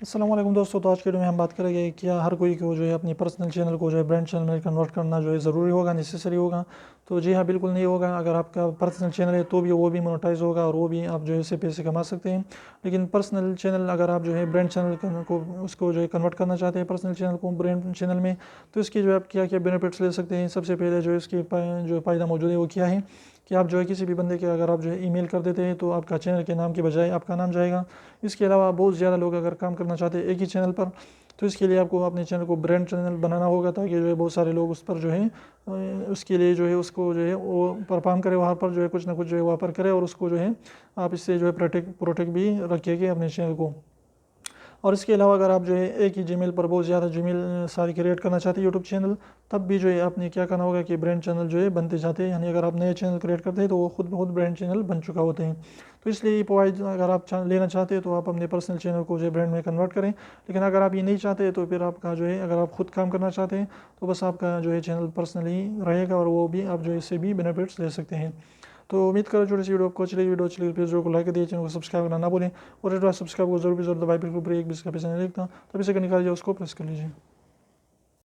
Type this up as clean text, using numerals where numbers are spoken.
السلام علیکم دوستو، تو آج کے ویڈیو میں ہم بات کریں گے کیا ہر کوئی کو جو ہے اپنی پرسنل چینل کو جو ہے برانڈ چینل میں کنورٹ کرنا جو ہے ضروری ہوگا، نیسیسری ہوگا؟ تو جی ہاں، بالکل نہیں ہوگا۔ اگر آپ کا پرسنل چینل ہے تو بھی وہ بھی مونیٹائز ہوگا اور وہ بھی آپ جو ہے اس سے پیسے کما سکتے ہیں۔ لیکن پرسنل چینل اگر آپ جو ہے برانڈ چینل کو اس کو جو ہے کنورٹ کرنا چاہتے ہیں پرسنل چینل کو برانڈ چینل میں، تو اس کی جو ہے آپ کیا کیا بینیفٹس لے سکتے ہیں۔ سب سے پہلے جو اس کی جو فائدہ موجود ہے وہ کیا ہے کہ آپ جو ہے کسی بھی بندے کے اگر آپ جو ہے ای میل کر دیتے ہیں تو آپ کا چینل کے نام کے بجائے آپ کا نام جائے گا۔ اس کے علاوہ بہت زیادہ لوگ اگر کام کرنا چاہتے ہیں ایک ہی چینل پر، تو اس کے لیے آپ کو اپنے چینل کو برانڈ چینل بنانا ہوگا تاکہ جو ہے بہت سارے لوگ اس پر جو ہے اس کے لیے جو ہے اس کو جو ہے وہ پرفارم کرے، وہاں پر جو ہے کچھ نہ کچھ جو ہے وہاں پر کرے، اور اس کو جو ہے آپ اس سے جو ہے پروٹیکٹ بھی رکھیے گے اپنے چینل کو۔ اور اس کے علاوہ اگر آپ جو ہے ایک ہی جی میل پر بہت زیادہ جی میل ساری کریٹ کرنا چاہتے ہیں یوٹیوب چینل، تب بھی جو ہے آپ نے کیا کرنا ہوگا کہ برانڈ چینل جو ہے بنتے جاتے ہیں، یعنی اگر آپ نئے چینل کریٹ کرتے ہیں تو وہ خود بخود برانڈ چینل بن چکا ہوتے ہیں۔ تو اس لیے یہ فوائد اگر آپ لینا چاہتے ہیں تو آپ اپنے پرسنل چینل کو جو ہے برانڈ میں کنورٹ کریں۔ لیکن اگر آپ یہ نہیں چاہتے تو پھر آپ کا جو ہے اگر آپ خود کام کرنا چاہتے ہیں تو بس آپ کا جو ہے چینل پرسنلی رہے گا، اور وہ بھی آپ جو ہے اس سے بھی بینیفٹس لے سکتے ہیں۔ تو امید کرو چھوٹی سی ویڈیو کو اچھی لگی، ویڈیو کو لائک کر دیجیے، چینل کو سبسکرائب کرنا نہ بھولیں، اور سبسکرائب کو ضرور بھی ضرور دبائے، بالکل بھی ایک بھی اس کا پیسہ نہیں لگتا، تب اسے نکال جائے اس کو پریس کر لیجیے۔